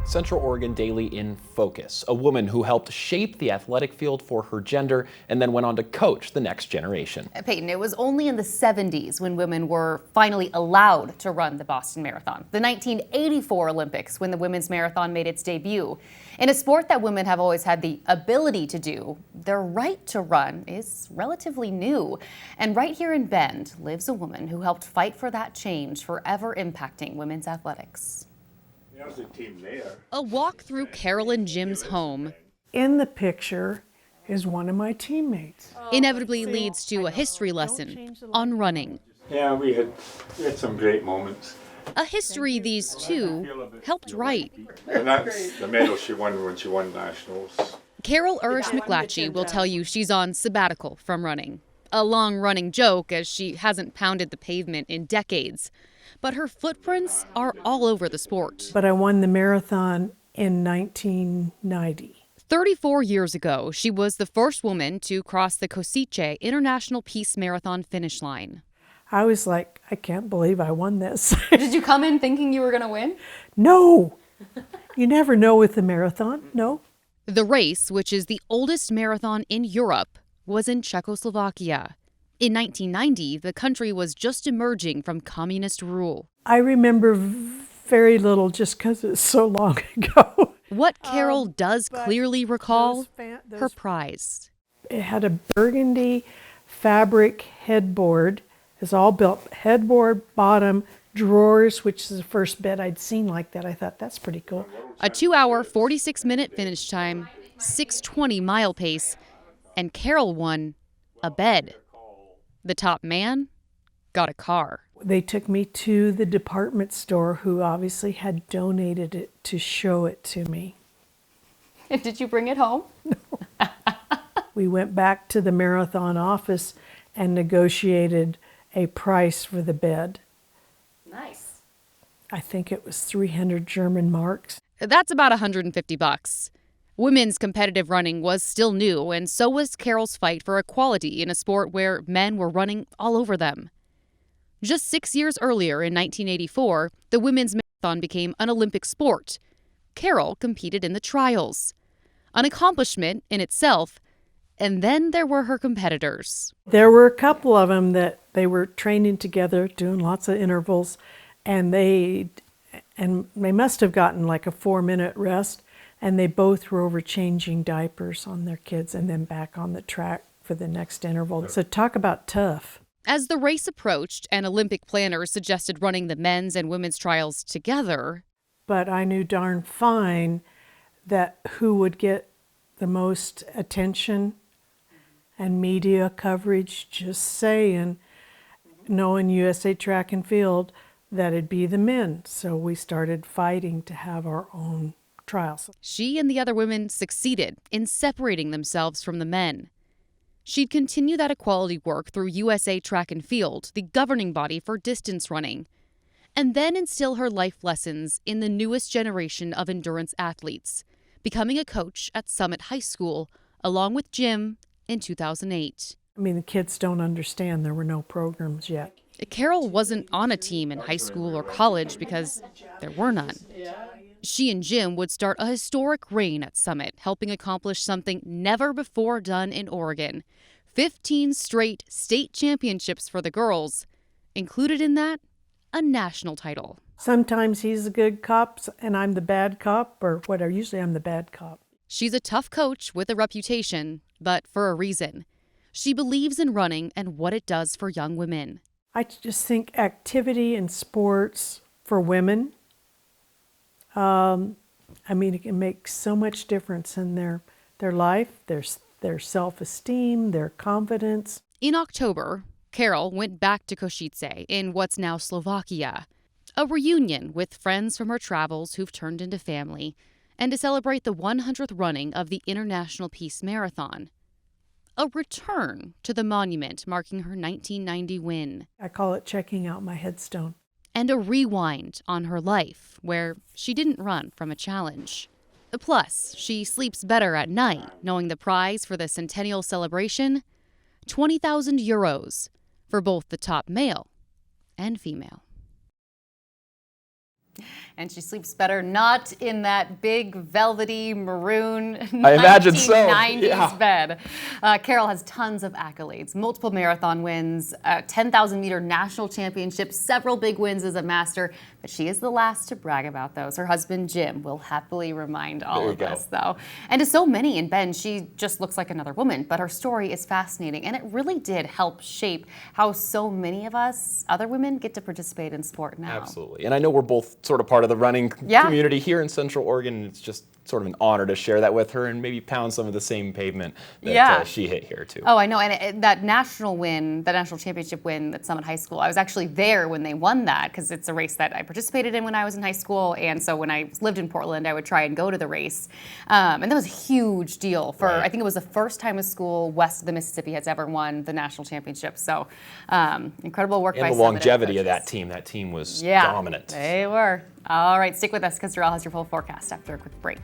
Central Oregon Daily in Focus, a woman who helped shape the athletic field for her gender and then went on to coach the next generation. Peyton, it was only in the 70s when women were finally allowed to run the Boston Marathon. The 1984 Olympics, when the women's marathon made its debut. In a sport that women have always had the ability to do, their right to run is relatively new. And right here in Bend lives a woman who helped fight for that change, forever impacting women's athletics. A walk through Carol and Jim's home in the picture is one of my teammates. Inevitably leads to a history lesson on running. Yeah, we had some great moments. A history these two helped write. And that's the medal she won when she won nationals. Carol McLatchie will tell you she's on sabbatical from running. A long running joke as she hasn't pounded the pavement in decades. But her footprints are all over the sport. But I won the marathon in 1990. 34 years ago, she was the first woman to cross the Košice International Peace Marathon finish line. I was like, I can't believe I won this. Did you come in thinking you were going to win? No. You never know with the marathon, no. The race, which is the oldest marathon in Europe, was in Czechoslovakia. In 1990, the country was just emerging from communist rule. I remember very little just because it's so long ago. What Carol does clearly recall, her prize. It had a burgundy fabric headboard. It's all built, headboard, bottom, drawers, which is the first bed I'd seen like that. I thought, that's pretty cool. A 2-hour, 46-minute finish time, 6:20 mile pace, and Carol won a bed. The top man got a car. They took me to the department store, who obviously had donated it to show it to me. And did you bring it home? No. We went back to the marathon office and negotiated a price for the bed. Nice. I think it was 300 German marks. That's about $150. Women's competitive running was still new, and so was Carol's fight for equality in a sport where men were running all over them. Just 6 years earlier, in 1984, the women's marathon became an Olympic sport. Carol competed in the trials. An accomplishment in itself, and then there were her competitors. There were a couple of them that they were training together, doing lots of intervals, and they must have gotten like a 4-minute rest. And they both were over changing diapers on their kids and then back on the track for the next interval. So talk about tough. As the race approached and Olympic planners suggested running the men's and women's trials together. But I knew darn fine that who would get the most attention and media coverage, just saying, knowing USA Track and Field, that it'd be the men. So we started fighting to have our own trials. She and the other women succeeded in separating themselves from the men. She'd continue that equality work through USA Track and Field, the governing body for distance running, and then instill her life lessons in the newest generation of endurance athletes, becoming a coach at Summit High School, along with Jim, in 2008. I mean, the kids don't understand there were no programs yet. Carol wasn't on a team in high school or college because there were none. She and Jim would start a historic reign at Summit, helping accomplish something never before done in Oregon. 15 straight state championships for the girls. Included in that, a national title. Sometimes he's the good cop and I'm the bad cop, or whatever. Usually I'm the bad cop. She's a tough coach with a reputation, but for a reason. She believes in running and what it does for young women. I just think activity and sports for women, it can make so much difference in their life, their self-esteem, their confidence. In October, Carol went back to Košice in what's now Slovakia, a reunion with friends from her travels who've turned into family, and to celebrate the 100th running of the International Peace Marathon. A return to the monument marking her 1990 win. I call it checking out my headstone. And a rewind on her life, where she didn't run from a challenge. Plus, she sleeps better at night, knowing the prize for the centennial celebration, 20,000 euros for both the top male and female. And she sleeps better not in that big velvety maroon I imagine so. 1990s Yeah. bed. Carol has tons of accolades, multiple marathon wins, 10,000 meter national championships, several big wins as a master, but she is the last to brag about those. Her husband, Jim, will happily remind all of us, though. And to so many in Bend, she just looks like another woman, but her story is fascinating, and it really did help shape how so many of us, other women, get to participate in sport now. Absolutely. And I know we're both sort of part of the running community here in Central Oregon, and it's just sort of an honor to share that with her and maybe pound some of the same pavement that she hit here too. Oh, I know. And that national win, that national championship win at Summit High School, I was actually there when they won that because it's a race that I participated in when I was in high school. And so when I lived in Portland, I would try and go to the race. And that was a huge deal for, I think it was the first time a school west of the Mississippi has ever won the national championship. So incredible work by And the Summit longevity and of that coaches. team was Yeah, dominant. they were. All right, stick with us because Darrell has your full forecast after a quick break.